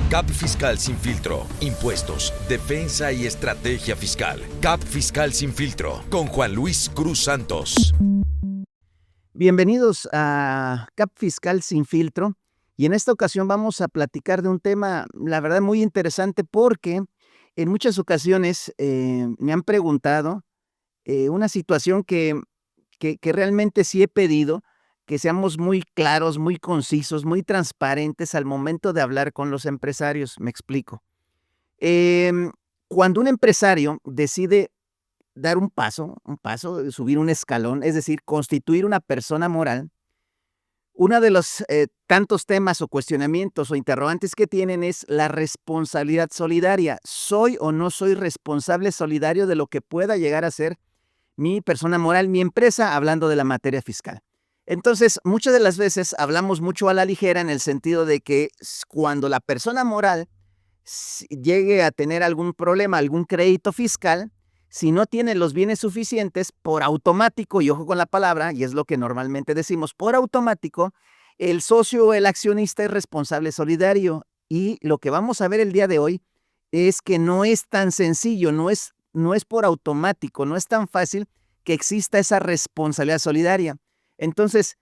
CAP Fiscal Sin Filtro, impuestos, defensa y estrategia fiscal. CAP Fiscal Sin Filtro, con Juan Luis Cruz Santos. Bienvenidos a CAP Fiscal Sin Filtro, y en esta ocasión vamos a platicar de un tema, la verdad, muy interesante, porque en muchas ocasiones me han preguntado una situación que realmente sí he pedido, que seamos muy claros, muy concisos, muy transparentes al momento de hablar con los empresarios. Me explico. Em, Cuando un empresario decide dar un paso, subir un escalón, es decir, constituir una persona moral, uno de los tantos temas o cuestionamientos o interrogantes que tienen es la responsabilidad solidaria. ¿Soy o no soy responsable solidario de lo que pueda llegar a ser mi persona moral, mi empresa, hablando de la materia fiscal? Entonces, muchas de las veces hablamos mucho a la ligera en el sentido de que cuando la persona moral llegue a tener algún problema, algún crédito fiscal, si no tiene los bienes suficientes, por automático, y ojo con la palabra, y es lo que normalmente decimos, por automático, el socio o el accionista es responsable solidario. Y lo que vamos a ver el día de hoy es que no es tan sencillo, no es por automático, no es tan fácil que exista esa responsabilidad solidaria. Entonces,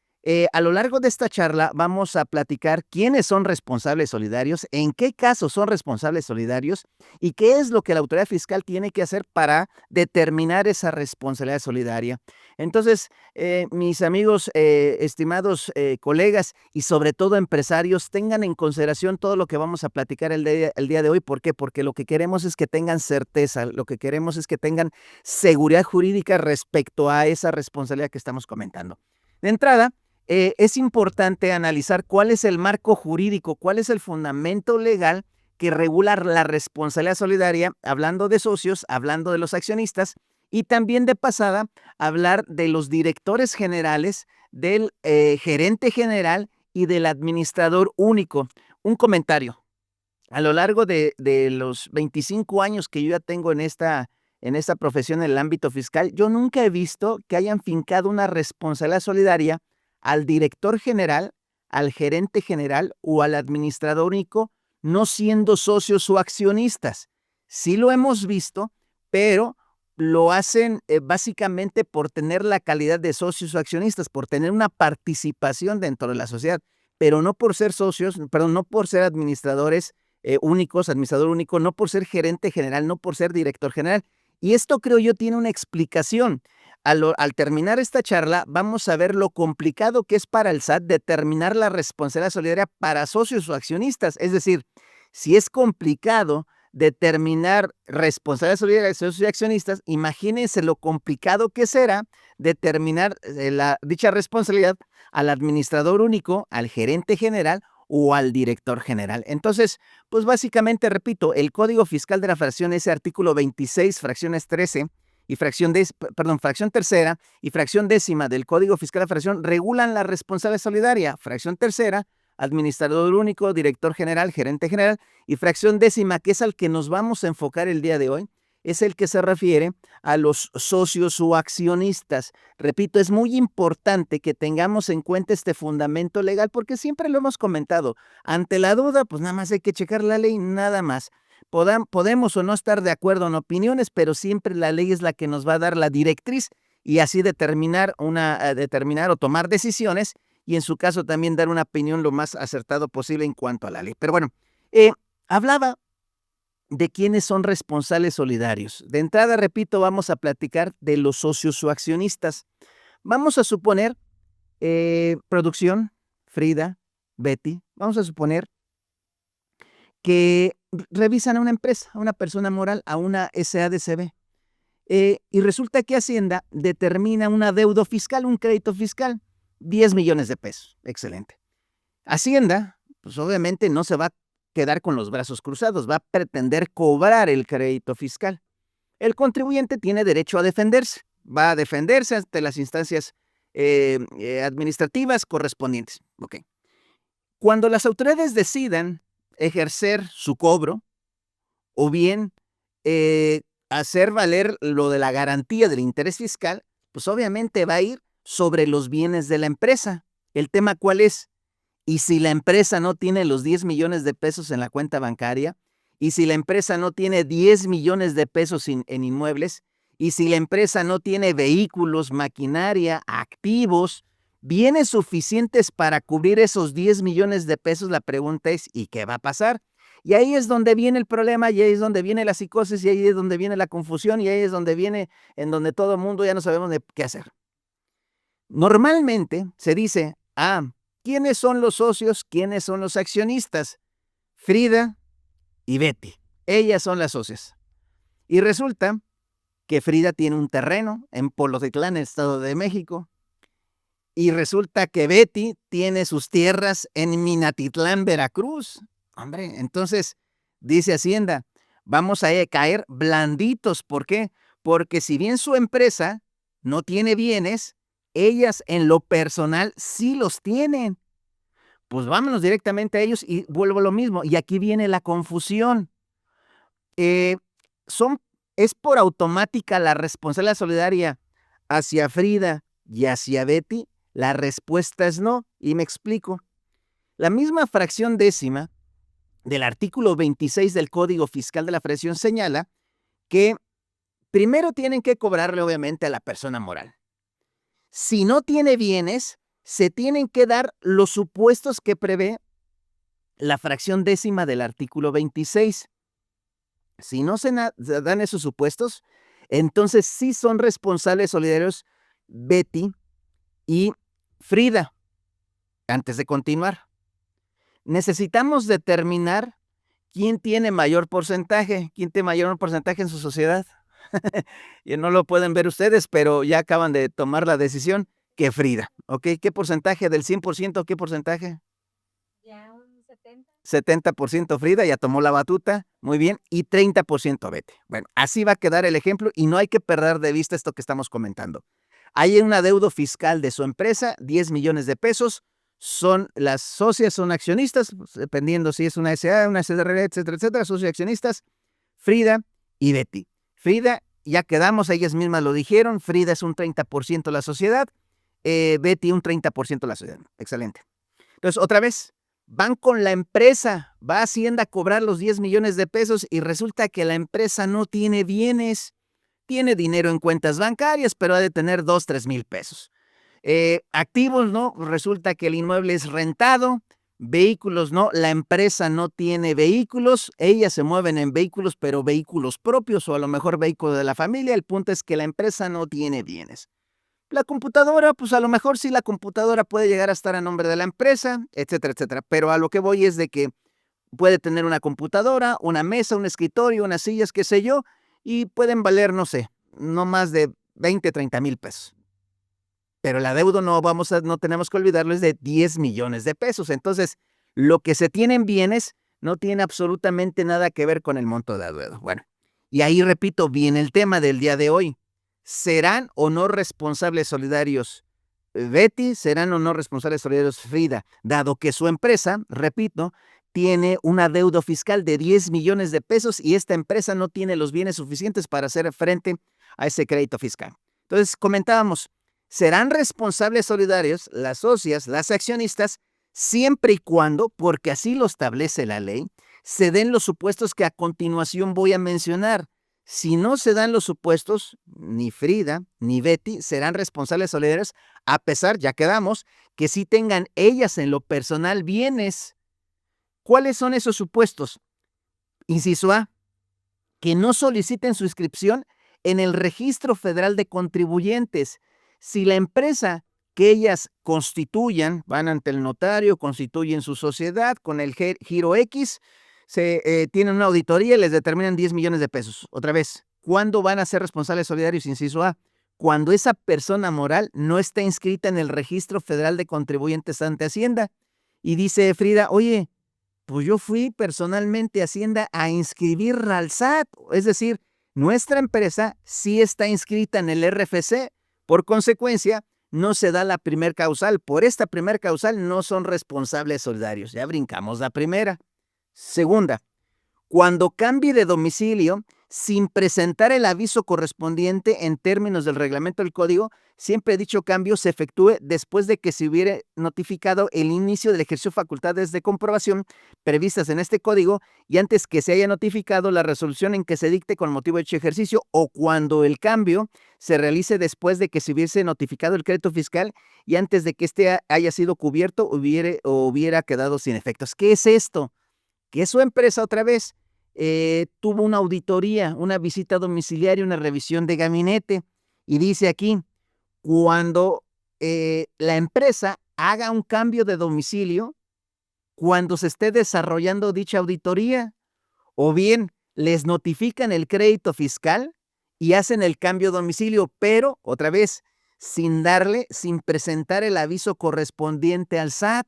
a lo largo de esta charla vamos a platicar quiénes son responsables solidarios, en qué casos son responsables solidarios y qué es lo que la autoridad fiscal tiene que hacer para determinar esa responsabilidad solidaria. Entonces, mis amigos, estimados colegas y sobre todo empresarios, tengan en consideración todo lo que vamos a platicar el día de hoy. ¿Por qué? Porque lo que queremos es que tengan certeza, lo que queremos es que tengan seguridad jurídica respecto a esa responsabilidad que estamos comentando. De entrada, es importante analizar cuál es el marco jurídico, cuál es el fundamento legal que regula la responsabilidad solidaria, hablando de socios, hablando de los accionistas, y también de pasada hablar de los directores generales, del gerente general y del administrador único. Un comentario. A lo largo de los 25 años que yo ya tengo en esta profesión en el ámbito fiscal, yo nunca he visto que hayan fincado una responsabilidad solidaria al director general, al gerente general o al administrador único, no siendo socios o accionistas. Sí lo hemos visto, pero lo hacen básicamente por tener la calidad de socios o accionistas, por tener una participación dentro de la sociedad, pero no por ser socios, perdón, no por ser administradores únicos, administrador único, no por ser gerente general, no por ser director general. Y esto, creo yo, tiene una explicación. Al terminar esta charla, vamos a ver lo complicado que es para el SAT determinar la responsabilidad solidaria para socios o accionistas. Es decir, si es complicado determinar responsabilidad solidaria de socios y accionistas, imagínense lo complicado que será determinar dicha responsabilidad al administrador único, al gerente general o al director general. Entonces, pues básicamente, repito, el Código Fiscal de la Federación, ese artículo 26, fracciones 13 y fracción tercera y fracción décima del Código Fiscal de la Federación regulan la responsabilidad solidaria. Fracción tercera, administrador único, director general, gerente general, y fracción décima, que es al que nos vamos a enfocar el día de hoy, es el que se refiere a los socios o accionistas. Repito, es muy importante que tengamos en cuenta este fundamento legal porque siempre lo hemos comentado. Ante la duda, pues nada más hay que checar la ley, nada más. Podemos o no estar de acuerdo en opiniones, pero siempre la ley es la que nos va a dar la directriz y así determinar o tomar decisiones y en su caso también dar una opinión lo más acertado posible en cuanto a la ley. Pero bueno, hablaba de quiénes son responsables solidarios. De entrada, repito, vamos a platicar de los socios o accionistas. Vamos a suponer, producción, Frida, Betty, vamos a suponer que revisan a una empresa, a una persona moral, a una SADCB. Y resulta que Hacienda determina un adeudo fiscal, un crédito fiscal, 10 millones de pesos. Excelente. Hacienda, pues obviamente no se va a quedar con los brazos cruzados, va a pretender cobrar el crédito fiscal. El contribuyente tiene derecho a defenderse, va a defenderse ante las instancias administrativas correspondientes. Okay. Cuando las autoridades decidan ejercer su cobro o bien hacer valer lo de la garantía del interés fiscal, pues obviamente va a ir sobre los bienes de la empresa. El tema, ¿cuál es? Y si la empresa no tiene los 10 millones de pesos en la cuenta bancaria, y si la empresa no tiene 10 millones de pesos en inmuebles, y si la empresa no tiene vehículos, maquinaria, activos, bienes suficientes para cubrir esos 10 millones de pesos, la pregunta es, ¿y qué va a pasar? Y ahí es donde viene el problema, y ahí es donde viene la psicosis, y ahí es donde viene la confusión, y ahí es donde viene en donde todo el mundo ya no sabemos de qué hacer. Normalmente se dice, ¿quiénes son los socios? ¿Quiénes son los accionistas? Frida y Betty. Ellas son las socias. Y resulta que Frida tiene un terreno en Polotitlán, Estado de México. Y resulta que Betty tiene sus tierras en Minatitlán, Veracruz. Hombre, entonces, dice Hacienda, vamos a caer blanditos. ¿Por qué? Porque si bien su empresa no tiene bienes, ellas en lo personal sí los tienen. Pues vámonos directamente a ellos y vuelvo a lo mismo. Y aquí viene la confusión. Es por automática la responsabilidad solidaria hacia Frida y hacia Betty. La respuesta es no, y me explico. La misma fracción décima del artículo 26 del Código Fiscal de la Federación señala que primero tienen que cobrarle obviamente a la persona moral. Si no tiene bienes, se tienen que dar los supuestos que prevé la fracción décima del artículo 26. Si no se dan esos supuestos, entonces sí son responsables solidarios Betty y Frida. Antes de continuar, necesitamos determinar quién tiene mayor porcentaje, en su sociedad. Y no lo pueden ver ustedes, pero ya acaban de tomar la decisión que Frida. ¿Ok? ¿Qué porcentaje del 100%? ¿Qué porcentaje? Ya un 70. 70% Frida, ya tomó la batuta, muy bien, y 30% Betty. Bueno, así va a quedar el ejemplo y no hay que perder de vista esto que estamos comentando. Hay un adeudo fiscal de su empresa, 10 millones de pesos, son las socias, son accionistas, dependiendo si es una SA, una SRL, etcétera, etcétera, socios accionistas, Frida y Betty. Frida, ya quedamos, ellas mismas lo dijeron, Frida es un 30% de la sociedad, Betty un 30% de la sociedad. Excelente. Entonces, otra vez, van con la empresa, va Hacienda a cobrar los 10 millones de pesos y resulta que la empresa no tiene bienes, tiene dinero en cuentas bancarias, pero ha de tener 2, 3 mil pesos. Activos, ¿no? Resulta que el inmueble es rentado, vehículos, ¿no? La empresa no tiene vehículos, ellas se mueven en vehículos, pero vehículos propios o a lo mejor vehículos de la familia. El punto es que la empresa no tiene bienes. La computadora, pues a lo mejor sí la computadora puede llegar a estar a nombre de la empresa, etcétera, etcétera. Pero a lo que voy es de que puede tener una computadora, una mesa, un escritorio, unas sillas, qué sé yo, y pueden valer, no sé, no más de 20, 30 mil pesos. Pero el adeudo no tenemos que olvidarlo, es de 10 millones de pesos. Entonces, lo que se tiene en bienes no tiene absolutamente nada que ver con el monto de adeudo. Bueno, y ahí repito, viene el tema del día de hoy. ¿Serán o no responsables solidarios Betty? ¿Serán o no responsables solidarios Frida? Dado que su empresa, repito, tiene un adeudo fiscal de 10 millones de pesos y esta empresa no tiene los bienes suficientes para hacer frente a ese crédito fiscal. Entonces, comentábamos, serán responsables solidarios las socias, las accionistas, siempre y cuando, porque así lo establece la ley, se den los supuestos que a continuación voy a mencionar. Si no se dan los supuestos, ni Frida ni Betty serán responsables solidarios, a pesar, ya quedamos, que sí tengan ellas en lo personal bienes. ¿Cuáles son esos supuestos? Inciso A, que no soliciten su inscripción en el Registro Federal de Contribuyentes. Si la empresa que ellas constituyan, van ante el notario, constituyen su sociedad con el giro X, tienen una auditoría y les determinan 10 millones de pesos. Otra vez, ¿cuándo van a ser responsables solidarios? Inciso A, cuando esa persona moral no está inscrita en el Registro Federal de Contribuyentes ante Hacienda. Y dice Frida, oye, pues yo fui personalmente a Hacienda a inscribir al SAT. Es decir, nuestra empresa sí está inscrita en el RFC. Por consecuencia, no se da la primer causal. Por esta primer causal no son responsables solidarios. Ya brincamos la primera. Segunda, cuando cambie de domicilio, sin presentar el aviso correspondiente en términos del reglamento del código, siempre dicho cambio se efectúe después de que se hubiera notificado el inicio del ejercicio de facultades de comprobación previstas en este código y antes que se haya notificado la resolución en que se dicte con motivo de dicho ejercicio o cuando el cambio se realice después de que se hubiese notificado el crédito fiscal y antes de que éste haya sido cubierto o hubiera quedado sin efectos. ¿Qué es esto? Que su empresa otra vez tuvo una auditoría, una visita domiciliaria, una revisión de gabinete y dice aquí, cuando la empresa haga un cambio de domicilio, cuando se esté desarrollando dicha auditoría, o bien les notifican el crédito fiscal y hacen el cambio de domicilio, pero otra vez, sin presentar el aviso correspondiente al SAT.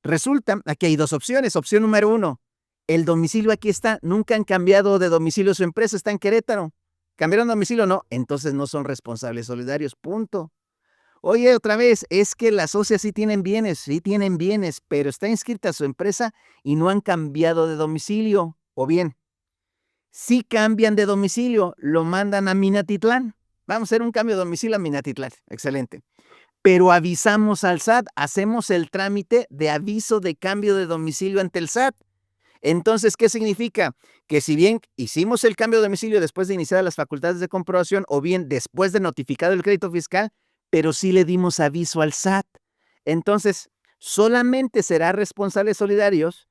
Resulta, aquí hay dos opciones. Opción número 1, el domicilio aquí está, nunca han cambiado de domicilio su empresa, está en Querétaro. ¿Cambiaron de domicilio? No, entonces no son responsables solidarios, punto. Oye, otra vez, es que las socias sí tienen bienes, pero está inscrita su empresa y no han cambiado de domicilio. O bien, si cambian de domicilio, lo mandan a Minatitlán. Vamos a hacer un cambio de domicilio a Minatitlán. Excelente. Pero avisamos al SAT, hacemos el trámite de aviso de cambio de domicilio ante el SAT. Entonces, ¿qué significa? Que si bien hicimos el cambio de domicilio después de iniciar las facultades de comprobación o bien después de notificado el crédito fiscal, pero sí le dimos aviso al SAT. Entonces, solamente será responsables solidarios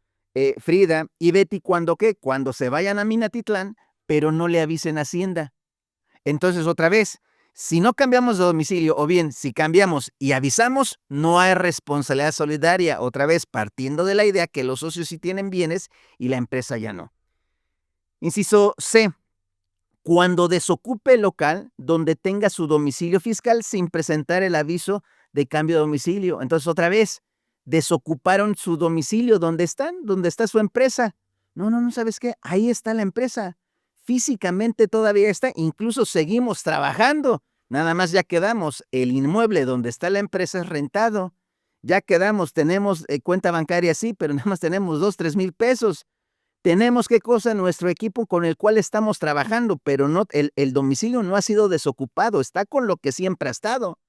Frida y Betty cuando se vayan a Minatitlán, pero no le avisen a Hacienda. Entonces, otra vez, si no cambiamos de domicilio o bien si cambiamos y avisamos, no hay responsabilidad solidaria. Otra vez, partiendo de la idea que los socios sí tienen bienes y la empresa ya no. Inciso C. Cuando desocupe el local donde tenga su domicilio fiscal sin presentar el aviso de cambio de domicilio. Entonces, otra vez, desocuparon su domicilio. ¿Dónde está su empresa? No, ¿sabes qué? Ahí está la empresa. Físicamente todavía está, incluso seguimos trabajando. Nada más ya quedamos, el inmueble donde está la empresa es rentado. Ya quedamos, tenemos cuenta bancaria, sí, pero nada más tenemos 2,000-3,000 pesos. Tenemos qué cosa, nuestro equipo con el cual estamos trabajando, pero no, el domicilio no ha sido desocupado, está con lo que siempre ha estado.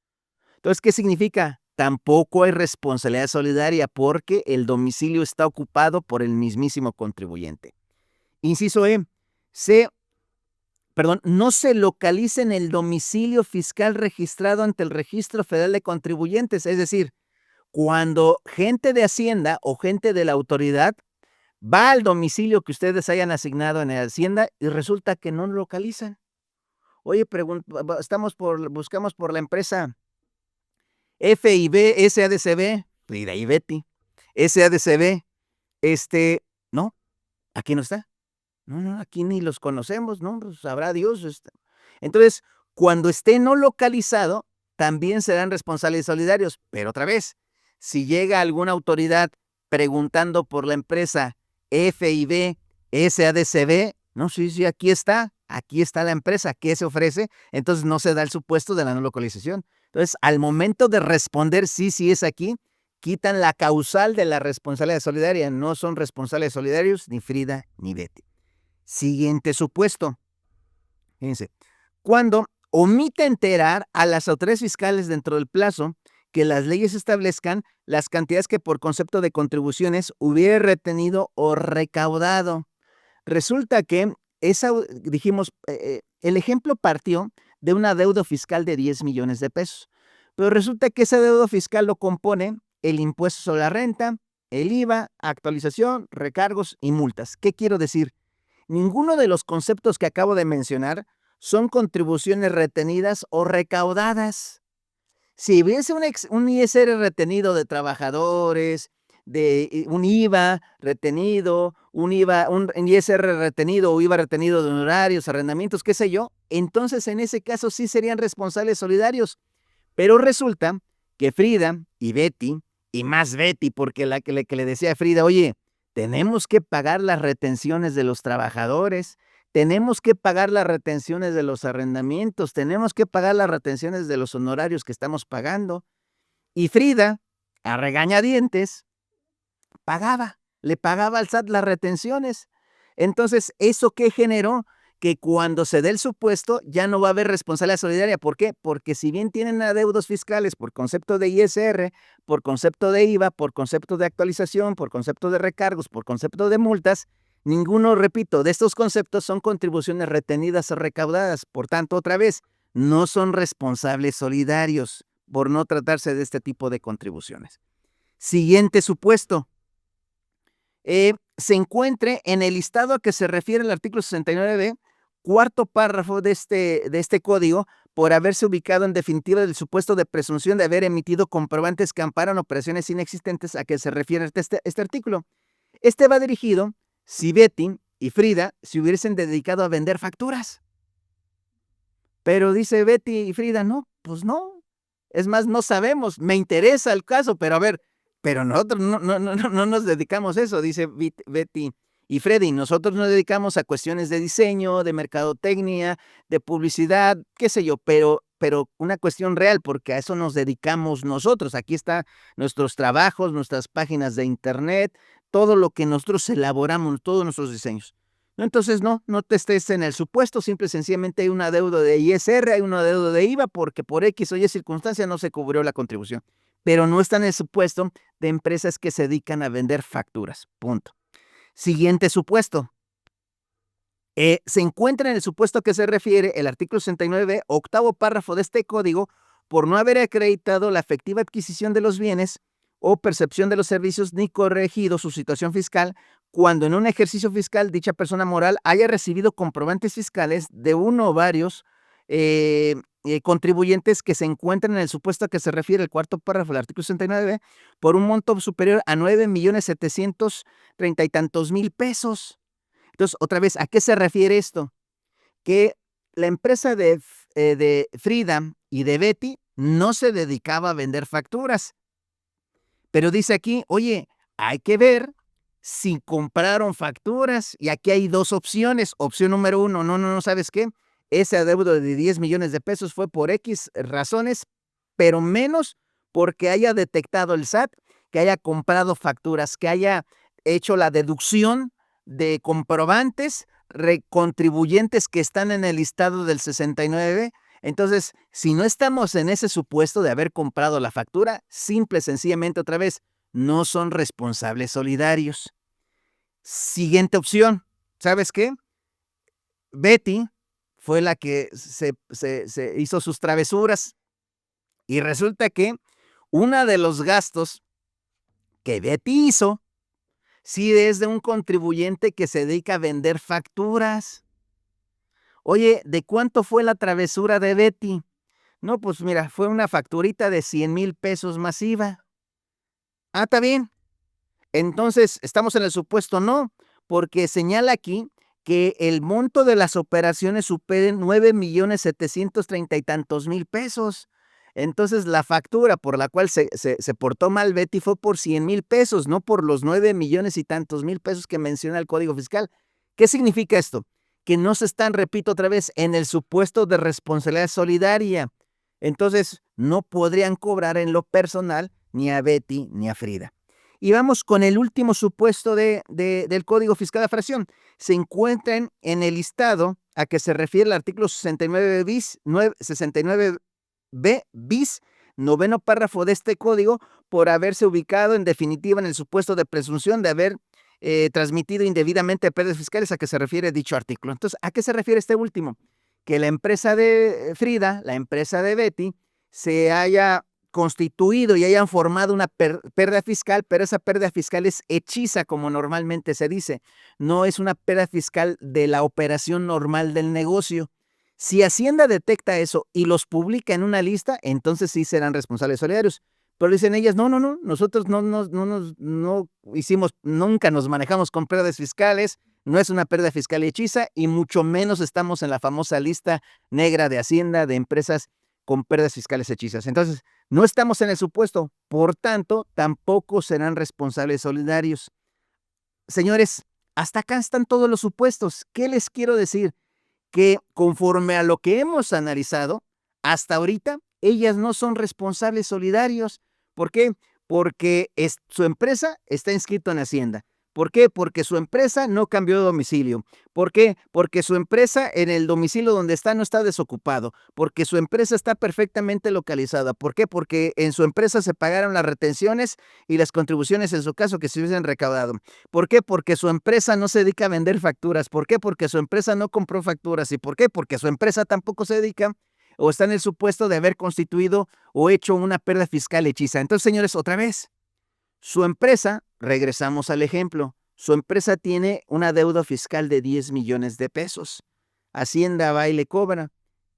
Entonces, ¿qué significa? Tampoco hay responsabilidad solidaria porque el domicilio está ocupado por el mismísimo contribuyente. Inciso E. No se localiza en el domicilio fiscal registrado ante el Registro Federal de Contribuyentes. Es decir, cuando gente de Hacienda o gente de la autoridad va al domicilio que ustedes hayan asignado en la Hacienda y resulta que no lo localizan. Oye, buscamos por la empresa FIB, SADCB, Frida y Betty, SADCB, no, aquí no está. No, aquí ni los conocemos, ¿no? Pues sabrá Dios. Entonces, cuando esté no localizado, también serán responsables solidarios. Pero otra vez, si llega alguna autoridad preguntando por la empresa FIB, SADCB, no, sí, aquí está la empresa, ¿qué se ofrece? Entonces no se da el supuesto de la no localización. Entonces, al momento de responder sí es aquí, quitan la causal de la responsabilidad solidaria. No son responsables solidarios ni Frida ni Betty. Siguiente supuesto. Fíjense, cuando omite enterar a las autoridades fiscales dentro del plazo que las leyes establezcan las cantidades que por concepto de contribuciones hubiera retenido o recaudado. Resulta que el ejemplo partió de una deuda fiscal de 10 millones de pesos, pero resulta que esa deuda fiscal lo compone el impuesto sobre la renta, el IVA, actualización, recargos y multas. ¿Qué quiero decir? Ninguno de los conceptos que acabo de mencionar son contribuciones retenidas o recaudadas. Si hubiese un ISR retenido de trabajadores, de un IVA retenido, un ISR retenido o IVA retenido de honorarios, arrendamientos, qué sé yo, entonces en ese caso sí serían responsables solidarios. Pero resulta que Frida y Betty, y más Betty, porque que le decía a Frida, oye, tenemos que pagar las retenciones de los trabajadores, tenemos que pagar las retenciones de los arrendamientos, tenemos que pagar las retenciones de los honorarios que estamos pagando. Y Frida, a regañadientes, le pagaba al SAT las retenciones. Entonces, ¿eso qué generó? que cuando se dé el supuesto ya no va a haber responsabilidad solidaria. ¿Por qué? Porque si bien tienen adeudos fiscales por concepto de ISR, por concepto de IVA, por concepto de actualización, por concepto de recargos, por concepto de multas, ninguno, repito, de estos conceptos son contribuciones retenidas o recaudadas. Por tanto, otra vez, no son responsables solidarios por no tratarse de este tipo de contribuciones. Siguiente supuesto. Se encuentre en el listado a que se refiere el artículo 69b, cuarto párrafo de este código, por haberse ubicado en definitiva del supuesto de presunción de haber emitido comprobantes que amparan operaciones inexistentes a que se refiere este artículo. Este va dirigido si Betty y Frida se hubiesen dedicado a vender facturas. Pero dice Betty y Frida, no, pues no. Es más, no sabemos, me interesa el caso, pero a ver, pero nosotros no nos dedicamos a eso, dice Betty y Freddy. Nosotros nos dedicamos a cuestiones de diseño, de mercadotecnia, de publicidad, qué sé yo, pero una cuestión real, porque a eso nos dedicamos nosotros. Aquí están nuestros trabajos, nuestras páginas de internet, todo lo que nosotros elaboramos, todos nuestros diseños. Entonces, no te estés en el supuesto, simple y sencillamente hay un adeudo de ISR, hay un adeudo de IVA, porque por X o Y circunstancia no se cubrió la contribución. Pero no está en el supuesto de empresas que se dedican a vender facturas. Punto. Siguiente supuesto. Se encuentra en el supuesto que se refiere el artículo 69, octavo párrafo de este código, por no haber acreditado la efectiva adquisición de los bienes o percepción de los servicios ni corregido su situación fiscal cuando en un ejercicio fiscal dicha persona moral haya recibido comprobantes fiscales de uno o varios contribuyentes que se encuentran en el supuesto a que se refiere el cuarto párrafo del artículo 69 por un monto superior a 9.730.000 y tantos mil pesos. Entonces, otra vez, ¿a qué se refiere esto? Que la empresa de Frida y de Betty no se dedicaba a vender facturas. Pero dice aquí, oye, hay que ver si compraron facturas. Y aquí hay dos opciones. Opción número uno, no, ¿sabes qué? Ese adeudo de 10 millones de pesos fue por X razones, pero menos porque haya detectado el SAT, que haya comprado facturas, que haya hecho la deducción de comprobantes, contribuyentes que están en el listado del 69. Entonces, si no estamos en ese supuesto de haber comprado la factura, simple, sencillamente, otra vez, no son responsables solidarios. Siguiente opción, ¿sabes qué? Betty fue la que se hizo sus travesuras y resulta que uno de los gastos que Betty hizo, sí es de un contribuyente que se dedica a vender facturas. Oye, ¿de cuánto fue la travesura de Betty? No, pues mira, fue una facturita de 100,000 pesos más IVA. Ah, está bien. Entonces, estamos en el supuesto no, porque señala aquí que el monto de las operaciones superen 9.730.000 y tantos mil pesos. Entonces, la factura por la cual se portó mal Betty fue por 100,000 pesos, no por los 9 millones y tantos mil pesos que menciona el Código Fiscal. ¿Qué significa esto? Que no se están, repito otra vez, en el supuesto de responsabilidad solidaria. Entonces, no podrían cobrar en lo personal ni a Betty ni a Frida. Y vamos con el último supuesto del Código Fiscal de Fracción. Se encuentran en el listado a que se refiere el artículo 69 bis, 69b bis, noveno párrafo de este código, por haberse ubicado en definitiva en el supuesto de presunción de haber transmitido indebidamente pérdidas fiscales a que se refiere dicho artículo. Entonces, ¿a qué se refiere este último? Que la empresa de Frida, la empresa de Betty, se haya constituido y hayan formado una pérdida fiscal, pero esa pérdida fiscal es hechiza, como normalmente se dice. No es una pérdida fiscal de la operación normal del negocio. Si Hacienda detecta eso y los publica en una lista, entonces sí serán responsables solidarios. Pero dicen ellas, no, nosotros no hicimos, nunca nos manejamos con pérdidas fiscales, no es una pérdida fiscal hechiza y mucho menos estamos en la famosa lista negra de Hacienda de empresas con pérdidas fiscales hechizas. Entonces, no estamos en el supuesto, por tanto, tampoco serán responsables solidarios. Señores, hasta acá están todos los supuestos. ¿Qué les quiero decir? Que conforme a lo que hemos analizado, hasta ahorita, ellas no son responsables solidarios. ¿Por qué? Porque su empresa está inscrita en Hacienda, ¿Por qué? Porque su empresa no cambió de domicilio. ¿Por qué? Porque su empresa en el domicilio donde está no está desocupado. Porque su empresa está perfectamente localizada. ¿Por qué? Porque en su empresa se pagaron las retenciones y las contribuciones en su caso que se hubiesen recaudado. ¿Por qué? Porque su empresa no se dedica a vender facturas. ¿Por qué? Porque su empresa no compró facturas. ¿Y por qué? Porque su empresa tampoco se dedica o está en el supuesto de haber constituido o hecho una pérdida fiscal hechiza. Entonces, señores, otra vez, su empresa, regresamos al ejemplo, su empresa tiene una deuda fiscal de 10 millones de pesos. Hacienda va y le cobra.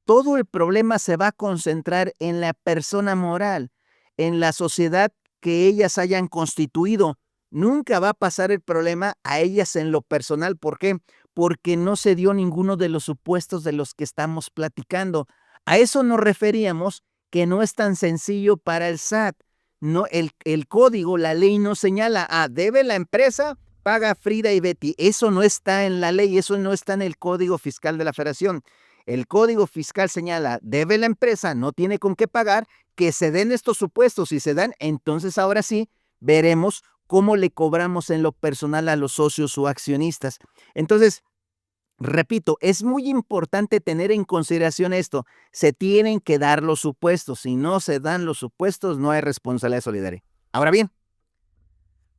Todo el problema se va a concentrar en la persona moral, en la sociedad que ellas hayan constituido. Nunca va a pasar el problema a ellas en lo personal. ¿Por qué? Porque no se dio ninguno de los supuestos de los que estamos platicando. A eso nos referíamos que no es tan sencillo para el SAT. No, el código, la ley no señala, debe la empresa, paga Frida y Betty. Eso no está en la ley, eso no está en el Código Fiscal de la Federación. El Código Fiscal señala, debe la empresa, no tiene con qué pagar, que se den estos supuestos. Si se dan, entonces ahora sí veremos cómo le cobramos en lo personal a los socios o accionistas. Entonces, repito, es muy importante tener en consideración esto. Se tienen que dar los supuestos. Si no se dan los supuestos, no hay responsabilidad solidaria. Ahora bien,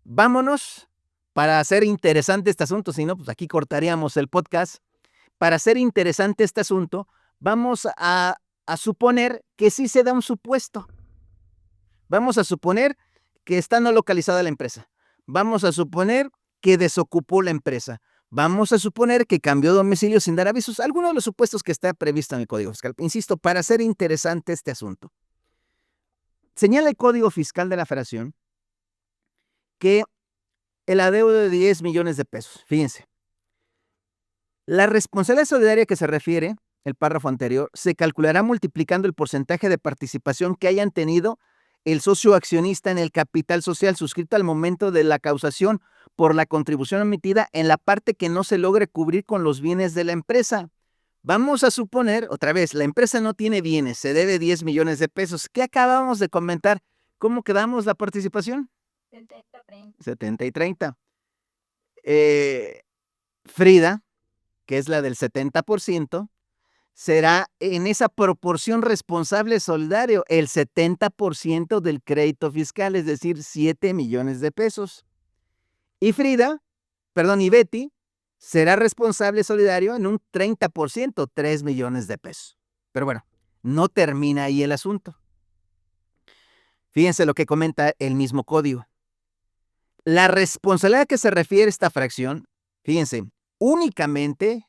vámonos para hacer interesante este asunto. Si no, pues aquí cortaríamos el podcast. Para hacer interesante este asunto, vamos a suponer que sí se da un supuesto. Vamos a suponer que está no localizada la empresa. Vamos a suponer que desocupó la empresa. Vamos a suponer que cambió domicilio sin dar avisos. Algunos de los supuestos que está previsto en el Código Fiscal. Insisto, para hacer interesante este asunto. Señala el Código Fiscal de la Federación que el adeudo de 10 millones de pesos. Fíjense. La responsabilidad solidaria que se refiere, el párrafo anterior, se calculará multiplicando el porcentaje de participación que hayan tenido el socio accionista en el capital social suscrito al momento de la causación por la contribución omitida en la parte que no se logre cubrir con los bienes de la empresa. Vamos a suponer, otra vez, la empresa no tiene bienes, se debe 10 millones de pesos. ¿Qué acabamos de comentar? ¿Cómo quedamos la participación? 70-30. 70 y 30. Frida, que es la del 70%, será en esa proporción responsable solidario, el 70% del crédito fiscal, es decir, 7 millones de pesos. Y Betty, será responsable solidario en un 30%, 3 millones de pesos. Pero bueno, no termina ahí el asunto. Fíjense lo que comenta el mismo código. La responsabilidad a que se refiere esta fracción, fíjense, únicamente,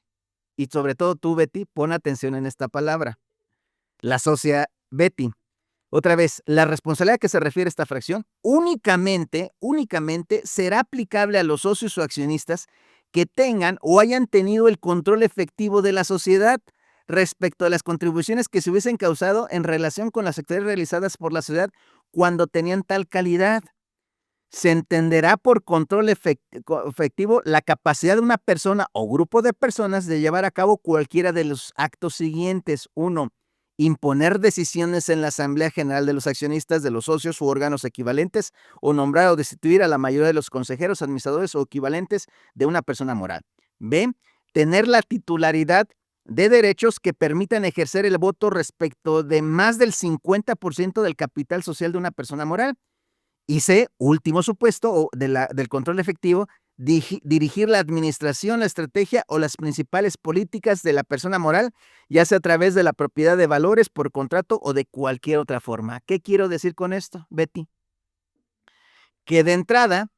y sobre todo tú, Betty, pon atención en esta palabra, la socia Betty. Otra vez, la responsabilidad a que se refiere esta fracción únicamente será aplicable a los socios o accionistas que tengan o hayan tenido el control efectivo de la sociedad respecto a las contribuciones que se hubiesen causado en relación con las actividades realizadas por la sociedad cuando tenían tal calidad. Se entenderá por control efectivo la capacidad de una persona o grupo de personas de llevar a cabo cualquiera de los actos siguientes. 1. Imponer decisiones en la Asamblea General de los accionistas, de los socios u órganos equivalentes, o nombrar o destituir a la mayoría de los consejeros, administradores o equivalentes de una persona moral. B. Tener la titularidad de derechos que permitan ejercer el voto respecto de más del 50% del capital social de una persona moral. Y C, último supuesto del control efectivo, dirigir la administración, la estrategia o las principales políticas de la persona moral, ya sea a través de la propiedad de valores por contrato o de cualquier otra forma. ¿Qué quiero decir con esto, Betty? Que de entrada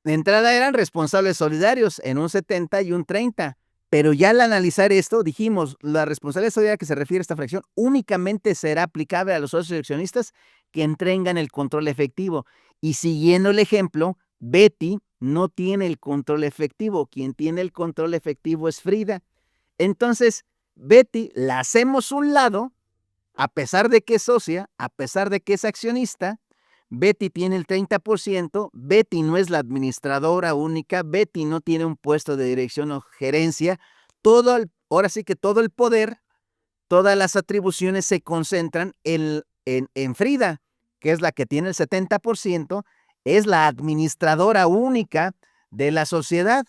eran responsables solidarios en un 70 y un 30, pero ya al analizar esto dijimos, la responsabilidad solidaria que se refiere a esta fracción únicamente será aplicable a los socios accionistas que entregan el control efectivo. Y siguiendo el ejemplo, Betty no tiene el control efectivo. Quien tiene el control efectivo es Frida. Entonces, Betty la hacemos un lado, a pesar de que es socia, a pesar de que es accionista. Betty tiene el 30%, Betty no es la administradora única, Betty no tiene un puesto de dirección o gerencia. Ahora sí que todo el poder, todas las atribuciones se concentran en Frida, que es la que tiene el 70%, es la administradora única de la sociedad.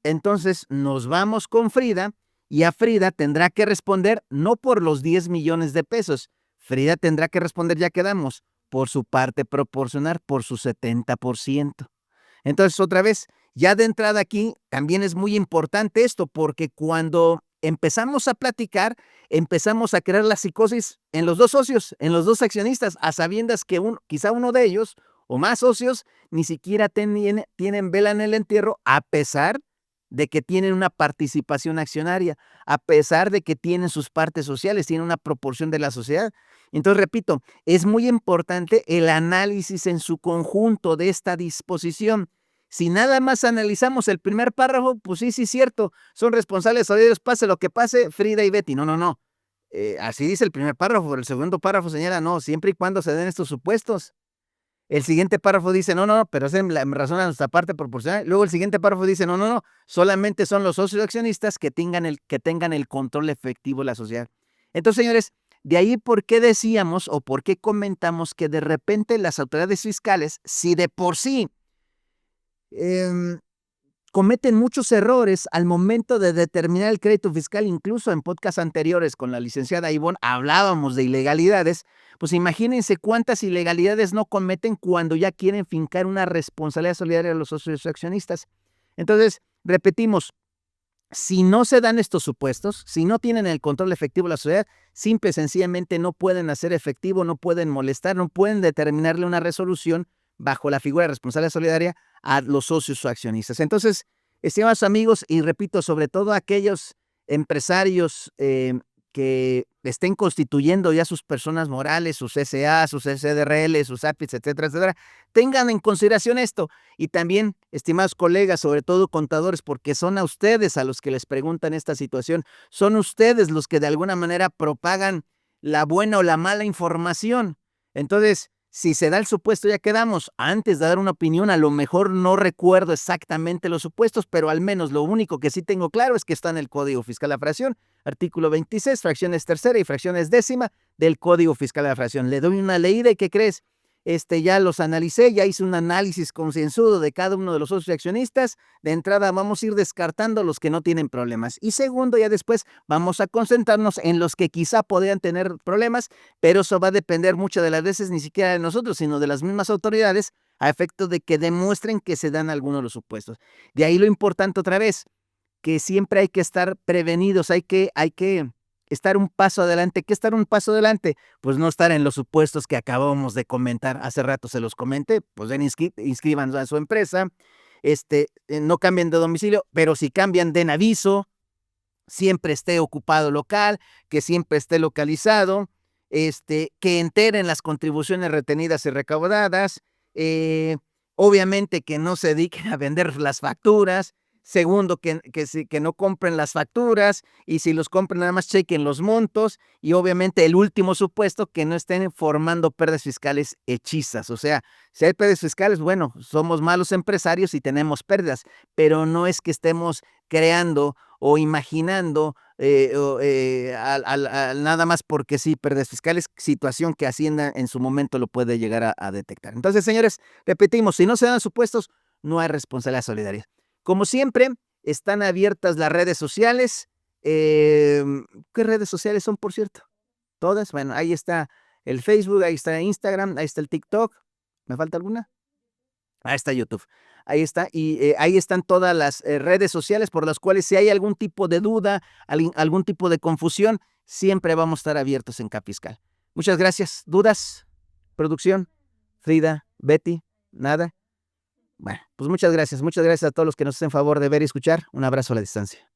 Entonces nos vamos con Frida y a Frida tendrá que responder no por los 10 millones de pesos. Frida tendrá que responder, ya quedamos, por su parte proporcional, por su 70%. Entonces, otra vez, ya de entrada aquí también es muy importante esto, porque cuando empezamos a platicar, empezamos a crear la psicosis en los dos socios, en los dos accionistas, a sabiendas que quizá uno de ellos o más socios ni siquiera tienen vela en el entierro, a pesar de que tienen una participación accionaria, a pesar de que tienen sus partes sociales, tienen una proporción de la sociedad. Entonces, repito, es muy importante el análisis en su conjunto de esta disposición. Si nada más analizamos el primer párrafo, pues sí, cierto, son responsables solidarios, pase lo que pase, Frida y Betty. No. Así dice el primer párrafo, pero el segundo párrafo señala, no, siempre y cuando se den estos supuestos. El siguiente párrafo dice, no, pero es en razón a nuestra parte proporcional. Luego el siguiente párrafo dice, no, solamente son los socios accionistas que tengan el control efectivo de la sociedad. Entonces, señores, de ahí por qué decíamos o por qué comentamos que de repente las autoridades fiscales, si de por sí cometen muchos errores al momento de determinar el crédito fiscal. Incluso en podcasts anteriores con la licenciada Ivonne hablábamos de ilegalidades. Pues imagínense cuántas ilegalidades no cometen cuando ya quieren fincar una responsabilidad solidaria a los socios accionistas. Entonces, repetimos, si no se dan estos supuestos, si no tienen el control efectivo de la sociedad, simple y sencillamente no pueden hacer efectivo, no pueden molestar, no pueden determinarle una resolución bajo la figura de responsabilidad solidaria a los socios o accionistas. Entonces, estimados amigos, y repito, sobre todo aquellos empresarios que estén constituyendo ya sus personas morales, sus SA, sus SDRL, sus APIs, etcétera, tengan en consideración esto. Y también, estimados colegas, sobre todo contadores, porque son a ustedes a los que les preguntan esta situación, son ustedes los que de alguna manera propagan la buena o la mala información. Entonces, si se da el supuesto, ya quedamos. Antes de dar una opinión, a lo mejor no recuerdo exactamente los supuestos, pero al menos lo único que sí tengo claro es que está en el Código Fiscal de la Fracción, artículo 26, fracciones tercera y fracciones décima del Código Fiscal de la Fracción. Le doy una leída y ¿qué crees? Ya los analicé, ya hice un análisis concienzudo de cada uno de los socios accionistas. De entrada vamos a ir descartando los que no tienen problemas. Y segundo, ya después vamos a concentrarnos en los que quizá podrían tener problemas, pero eso va a depender muchas de las veces ni siquiera de nosotros, sino de las mismas autoridades, a efecto de que demuestren que se dan algunos de los supuestos. De ahí lo importante otra vez, que siempre hay que estar prevenidos, hay que estar un paso adelante. ¿Qué estar un paso adelante? Pues no estar en los supuestos que acabamos de comentar. Hace rato se los comenté, pues ven, inscriban a su empresa, no cambien de domicilio, pero si cambian, den aviso, siempre esté ocupado local, que siempre esté localizado, que enteren las contribuciones retenidas y recaudadas, obviamente que no se dediquen a vender las facturas. Segundo, que no compren las facturas, y si los compren nada más chequen los montos, y obviamente el último supuesto, que no estén formando pérdidas fiscales hechizas. O sea, si hay pérdidas fiscales, bueno, somos malos empresarios y tenemos pérdidas, pero no es que estemos creando o imaginando nada más porque sí, pérdidas fiscales, situación que Hacienda en su momento lo puede llegar a detectar. Entonces, señores, repetimos, si no se dan supuestos, no hay responsabilidad solidaria. Como siempre, están abiertas las redes sociales. ¿Qué redes sociales son, por cierto? Todas. Bueno, ahí está el Facebook, ahí está Instagram, ahí está el TikTok. ¿Me falta alguna? Ahí está YouTube. Ahí está. Y ahí están todas las redes sociales por las cuales, si hay algún tipo de duda, algún tipo de confusión, siempre vamos a estar abiertos en CAP Fiscal. Muchas gracias. ¿Dudas? ¿Producción? Frida, Betty, nada. Bueno, pues muchas gracias a todos los que nos hacen favor de ver y escuchar. Un abrazo a la distancia.